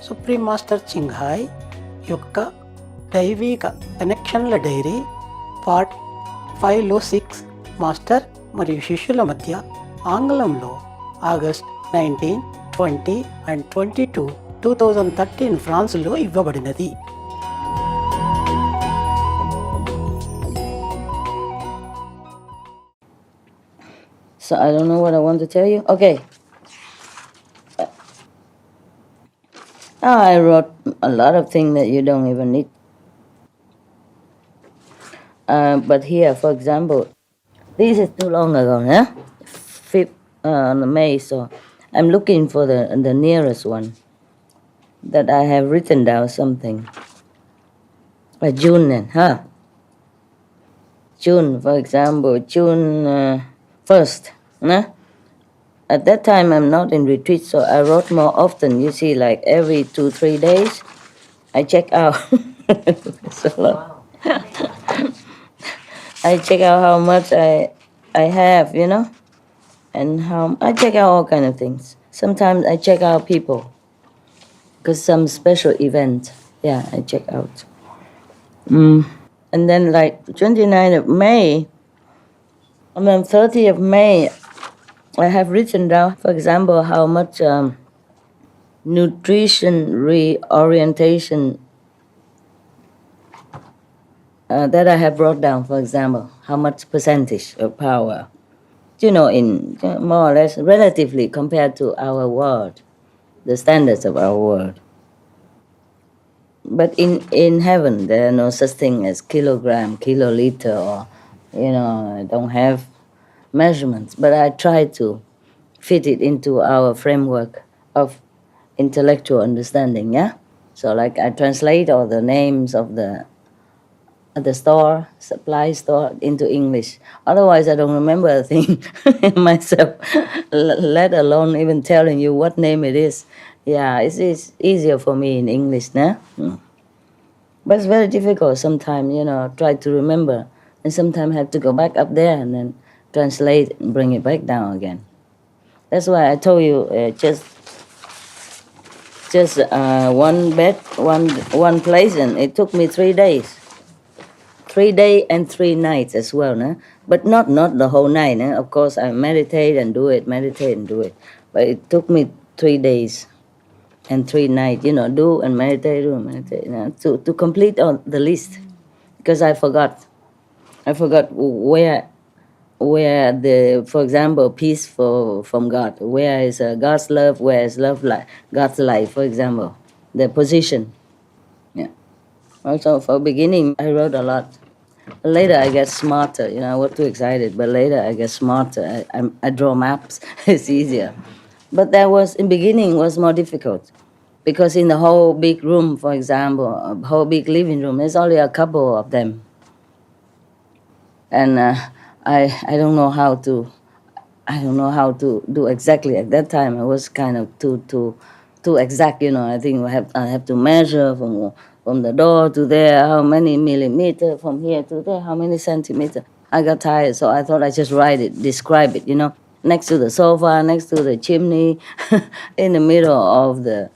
Supreme master చింగ్హాయ్ యొక్క దైవిక కనెక్షన్ల డైరీ పార్ట్ 5లో 6 మాస్టర్ మరియు శిష్యుల మధ్య ఆంగ్లంలో ఆగస్ట్ 19, 20 and 22, 2013 ఫ్రాన్స్లో ఇవ్వబడినది. So I don't know what I want to tell you. Okay. I wrote a lot of things that you don't even need. But here, for example, this is too long ago, yeah? 5th May, so I'm looking for the nearest one that I have written down something. June then, huh? June, for example, June 1st, nah? At that time, I'm not in retreat, so I wrote more often. You see, like every 2-3 days, I check out. It's a lot. I check out how much I have, you know, and how I check out all kind of things. Sometimes I check out people, because some special event, yeah, I check out. And then like 29th of May, and then 30th of May, I have written down, for example, how much nutrition reorientation that I have brought down, for example, how much percentage of power, you know, in more or less relatively compared to our world, the standards of our world. But in heaven, there are no such thing as kilogram, kiloliter, or, you know, I don't have measurements, but I try to fit it into our framework of intellectual understanding, yeah? So like I translate all the names of the store, supply store, into English. Otherwise, I don't remember a thing myself, let alone even telling you what name it is. Yeah, it's easier for me in English, nah? But it's very difficult sometimes, you know, try to remember, and sometimes have to go back up there and then translate and bring it back down again. That's why I told you just one bed, one place, and it took me 3 days. 3 days and 3 nights as well, no? But not the whole night. No? Of course, I meditate and do it, but it took me 3 days and 3 nights. You know, do and meditate, you know, to complete all the list, because I forgot where the, for example, peace from God, where is God's love, where is love, like God's life, for example, the position. Yeah. Also, for beginning, I wrote a lot. Later, I get smarter. You know, I was too excited, but later I get smarter. I draw maps. It's easier. But that was, in beginning, was more difficult, because in the whole big room, for example, a whole big living room, there's only a couple of them, and I don't know how to do exactly at that time. I was kind of too exact, you know. I think I have to measure from the door to there, how many millimeter, from here to there, how many centimeter. I got tired, so I thought I just write it, describe it, you know, next to the sofa, next to the chimney, in the middle of the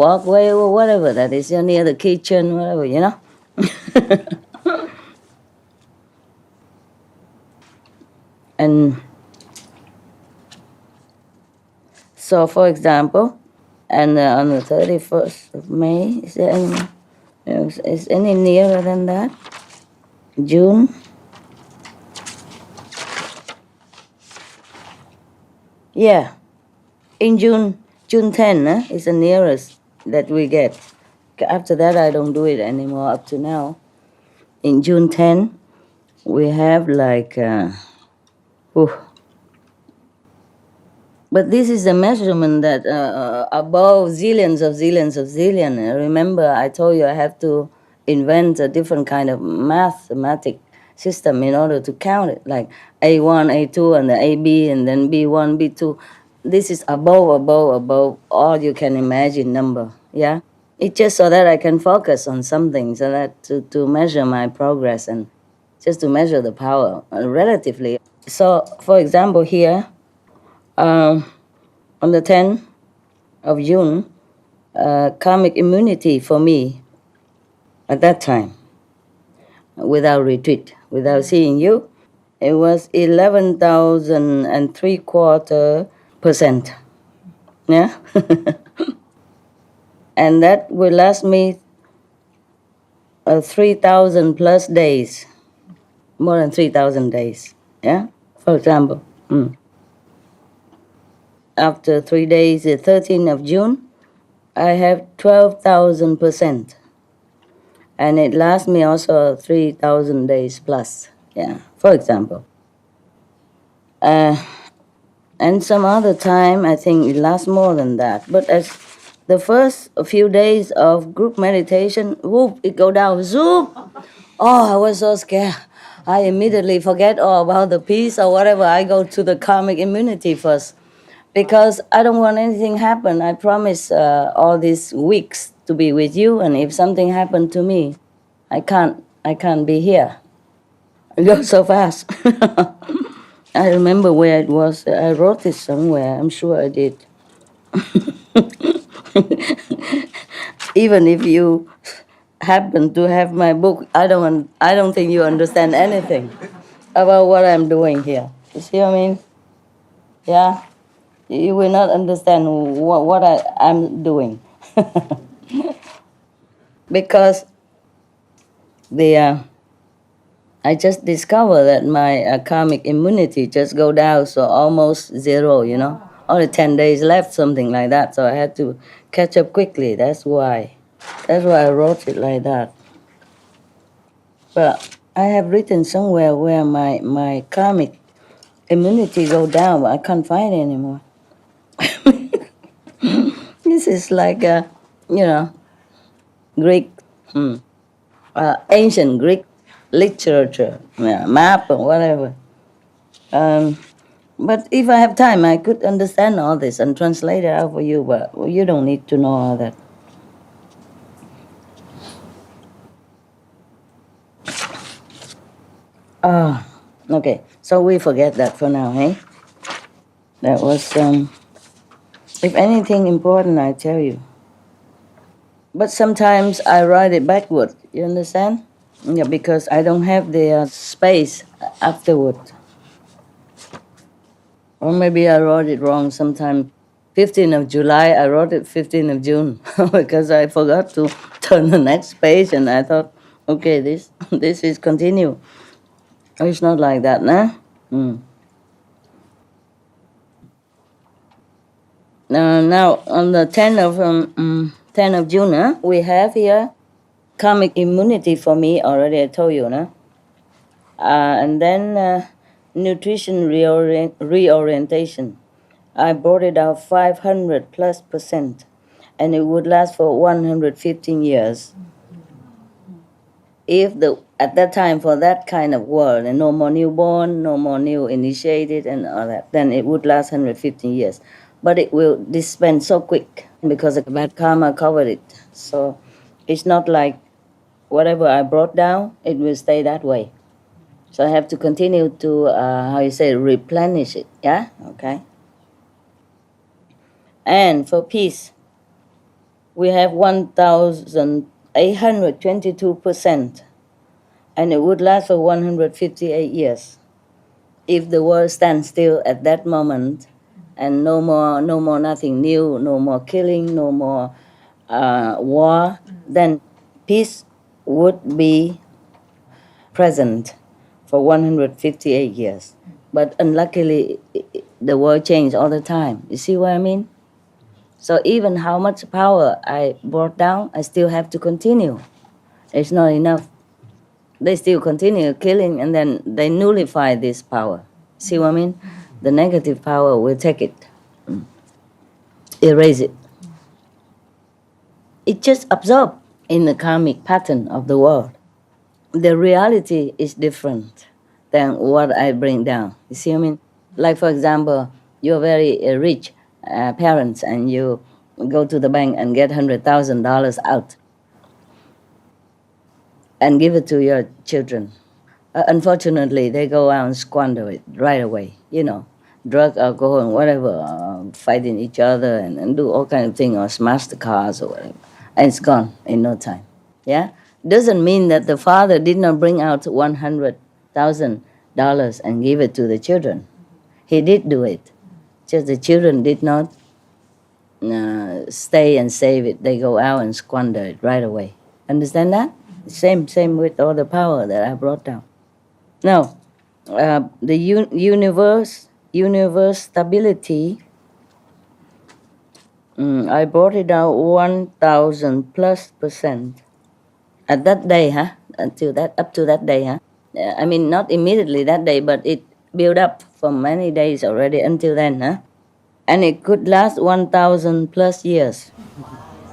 walkway, or whatever that is, near the kitchen, whatever, you know. And so, for example, and on the 31st of May, is any nearer than that? June? Yeah, in June 10 is the nearest that we get. After that, I don't do it anymore up to now. In June 10, we have like... But this is a measurement that above zillions of zillions of zillion. Remember, I told you I have to invent a different kind of mathematic system in order to count it, like A1, A2, and the AB, and then B1, B2. This is above all you can imagine number, yeah? It's just so that I can focus on something, so that to measure my progress and just to measure the power relatively. So, for example, here, on the 10th of June, karmic immunity for me at that time, without retreat, without seeing you, it was 11,3/4%. Yeah? And that will last me 3,000 plus days, more than 3,000 days. Yeah? For example. After 3 days, the 13th of June, I have 12,000%. And it lasts me also 3,000 days plus. Yeah, for example. And some other time, I think it lasts more than that. But as the first few days of group meditation, whoop, it go down, zoop. Oh, I was so scared. I immediately forget all about the peace or whatever. I go to the karmic immunity first because I don't want anything happen. I promise all these weeks to be with you, and if something happened to me, I can't be here. It goes so fast. I remember where it was. I wrote it somewhere. I'm sure I did. Even if you happen to have my book, I don't think you understand anything about what I'm doing here. You see what I mean? Yeah, you will not understand what I'm doing because I just discovered that my karmic immunity just go down, so almost zero, Only 10 days left, something like that. So I had to catch up quickly. That's why I wrote it like that. But I have written somewhere where my karmic immunity go down, but I can't find it anymore. This is like Greek, ancient Greek literature, map or whatever. But if I have time, I could understand all this and translate it out for you, but you don't need to know all that. Okay, so we forget that for now, hey? That was, if anything important, I tell you. But sometimes I write it backward, you understand? Yeah, because I don't have the space afterward. Or maybe I wrote it wrong sometime. 15th of July, I wrote it 15th of June because I forgot to turn the next page and I thought, okay, this is continue. Oh, it's not like that, nah? Now, on the 10th of June, we have here karmic immunity for me, already I told you, no? And then nutrition reorientation. I brought it out 500 plus %, and it would last for 115 years. If at that time for that kind of world, and no more newborn, no more new initiated and all that, then it would last 115 years. But it will dispense so quick because the bad karma covered it. So it's not like whatever I brought down, it will stay that way. So I have to continue to, replenish it, yeah? Okay. And for peace, we have 1,822%, and it would last for 158 years. If the world stands still at that moment, and no more nothing new, no more killing, no more war, then peace would be present for 158 years. But unluckily, the world changed all the time. You see what I mean? So even how much power I brought down, I still have to continue. It's not enough. They still continue killing, and then they nullify this power. See what I mean? The negative power will take it, erase it. It just absorbed in the karmic pattern of the world. The reality is different than what I bring down. You see what I mean? Like, for example, you're very rich parents, and you go to the bank and get $100,000 out and give it to your children. Unfortunately, they go out and squander it right away, drug, alcohol, and whatever, fighting each other and do all kind of things, or smash the cars or whatever. And it's gone in no time. Yeah? Doesn't mean that the father did not bring out $100,000 and give it to the children. He did do it. Just the children did not stay and save it. They go out and squander it right away. Understand that? Same with all the power that I brought down. Now, the universe stability, I brought it down 1,000+% at that day, up to that day, I mean, not immediately that day, but it built up for many days already until then, and it could last 1,000+ years.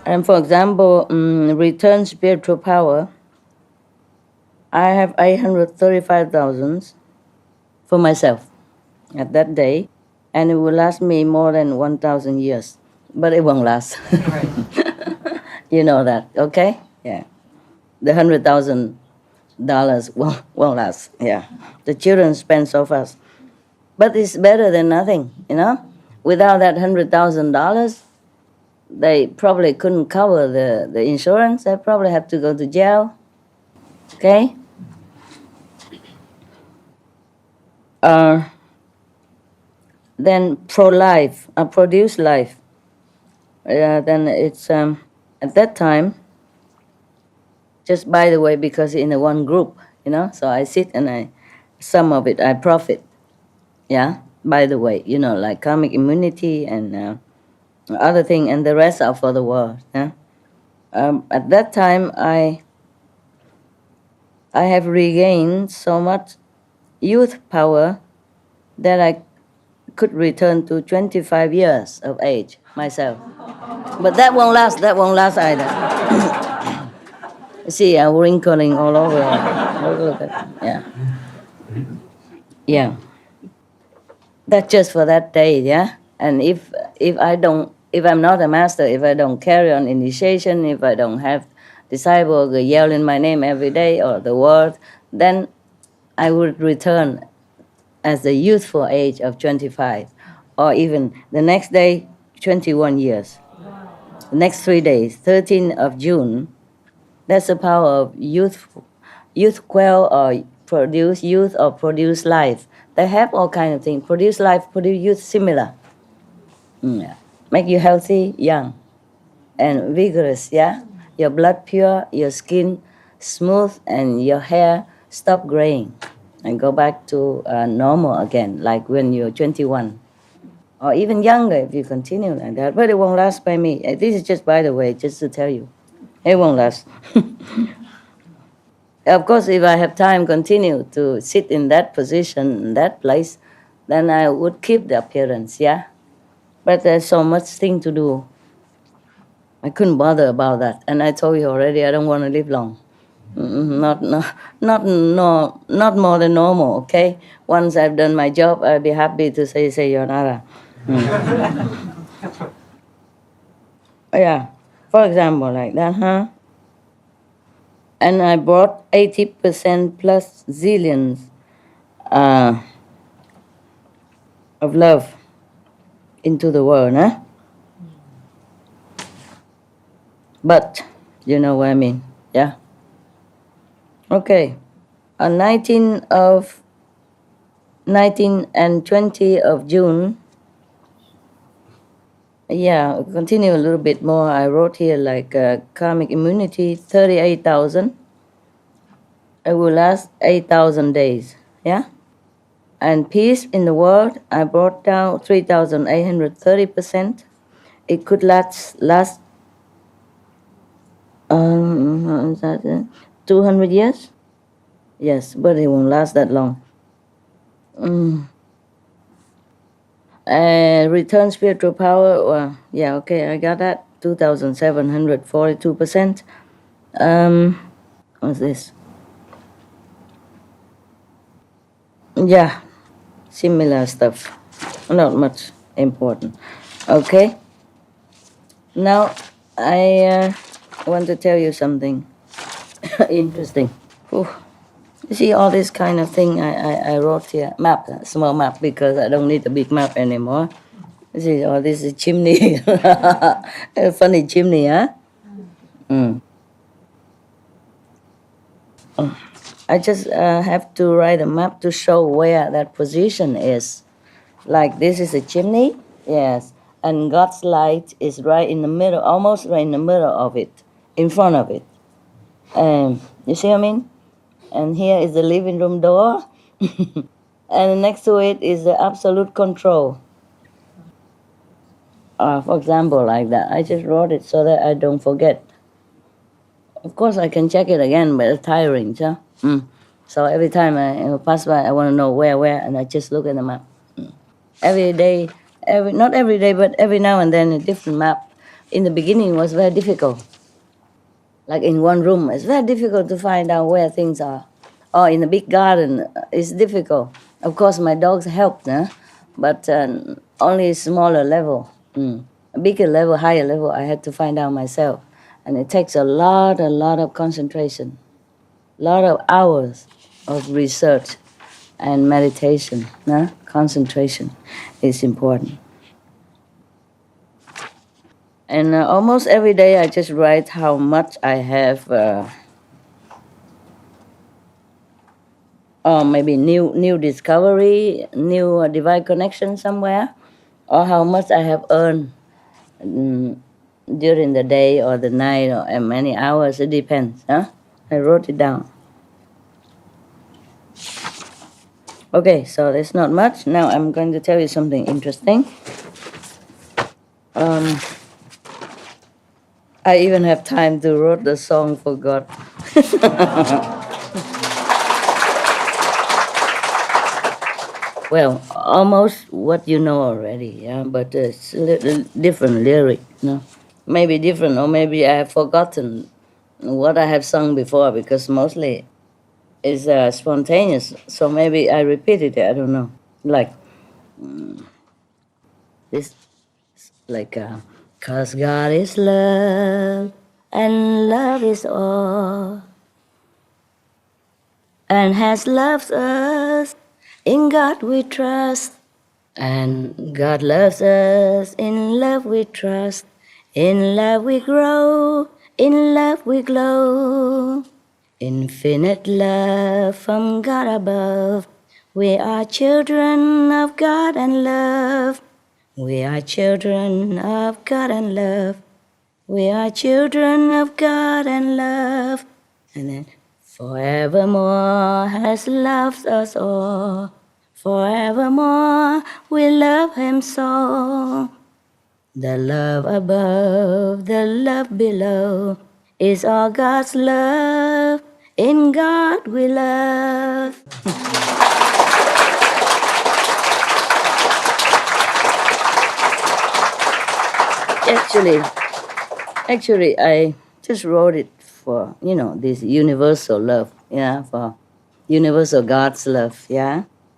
And for example, return spiritual power, I have 835,000 for myself at that day, and it will last me more than 1,000 years, but it won't last. Right. You know that, okay? Yeah. The $100,000 won't last. Yeah. The children spend so fast. But it's better than nothing, you know? Without that $100,000, they probably couldn't cover the insurance. They probably had to go to jail. Okay? Then produce life. Then it's at that time, just by the way, because in a one group, you know, so I sit and some of it I profit. Yeah, by the way, you know, like karmic immunity and other thing, and the rest are for the world. Yeah. At that time, I have regained so much youth power that I could return to 25 years of age myself. But that won't last either. You see, I'm wrinkling all over. Look at that. Yeah. Yeah. That's just for that day, yeah? And if I'm not a master, if I don't carry on initiation, if I don't have disciples yelling my name every day or the word, then I would return as the youthful age of 25, or even the next day, 21 years. The next 3 days, 13th of June, that's the power of youth quell or produce youth or produce life. They have all kinds of things. Produce life, produce youth, similar. Yeah. Make you healthy, young, and vigorous, yeah? Your blood pure, your skin smooth, and your hair stop graying and go back to normal again, like when you're 21. Or even younger if you continue like that. But it won't last by me. This is just by the way, just to tell you. It won't last. Of course, if I have time, continue to sit in that position, in that place, then I would keep the appearance, yeah? But there's so much thing to do. I couldn't bother about that. And I told you already, I don't want to live long. Not more than normal, okay? Once I've done my job, I'll be happy to say sayonara. Yeah, for example, like that, huh? And I brought 80% plus zillions of love into the world, huh? But, you know what I mean, yeah? Okay, on 19 and 20 of June, yeah, continue a little bit more. I wrote here like karmic immunity, 38,000. It will last 8,000 days, yeah? And peace in the world, I brought down 3,830%. It could last 200 years? Yes, but it won't last that long. Return spiritual power, well, yeah, okay, I got that. 2,742%. What's this? Yeah, similar stuff. Not much important. Okay. Now, I want to tell you something interesting. Whew. You see all this kind of thing I wrote here. Map, small map, because I don't need a big map anymore. You see all this is chimney. A funny chimney, huh? Mm. I just have to write a map to show where that position is. Like this is a chimney, yes, and God's light is right in the middle, almost right in the middle of it, in front of it. You see what I mean? And here is the living room door, and next to it is the absolute control. For example, like that. I just wrote it so that I don't forget. Of course, I can check it again, but it's tiring, so. So every time I pass by, I want to know where, and I just look at the map. Every day, not every day, but every now and then a different map. In the beginning, it was very difficult. Like in one room, it's very difficult to find out where things are. Or in a big garden, it's difficult. Of course, my dogs helped, but only a smaller level. A bigger level, higher level, I had to find out myself. And it takes a lot of concentration, a lot of hours of research and meditation. Concentration is important. And almost every day I just write how much I have, or maybe new discovery, new divine connection somewhere, or how much I have earned during the day or the night or many hours. It depends. I wrote it down. Okay, so there's not much. Now I'm going to tell you something interesting. I even have time to write the song for God. Well, almost what you know already, but it's a little different lyric, Maybe different, or maybe I have forgotten what I have sung before, because mostly it's spontaneous, so maybe I repeated it, I don't know. Like, this, like, 'cause God is love, and love is all, and has loved us, in God we trust, and God loves us, in love we trust, in love we grow, in love we glow. Infinite love from God above. We are children of God and love. We are children of God and love. We are children of God and love. And then, forevermore has loved us all. Forevermore we love Him so. The love above, the love below, is all God's love. In God we love. Actually, I just wrote it for, this universal love, for universal God's love,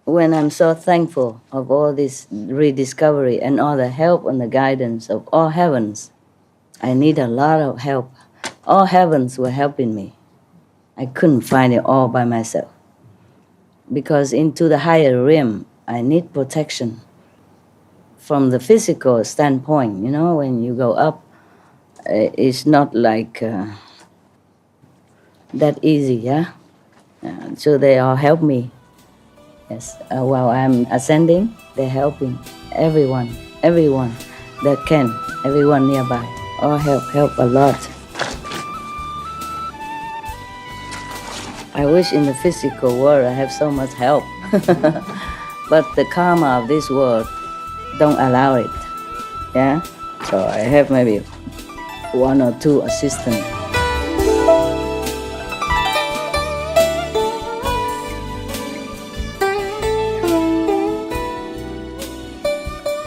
When I'm so thankful of all this rediscovery and all the help and the guidance of all heavens, I need a lot of help. All heavens were helping me. I couldn't find it all by myself. Because into the higher realm, I need protection. From the physical standpoint, when you go up, it's not like that easy, So they all help me. Yes, while I'm ascending, they're helping everyone that can, everyone nearby. All help a lot. I wish in the physical world I have so much help. But the karma of this world don't allow it. So I have maybe 1 or 2 assistants.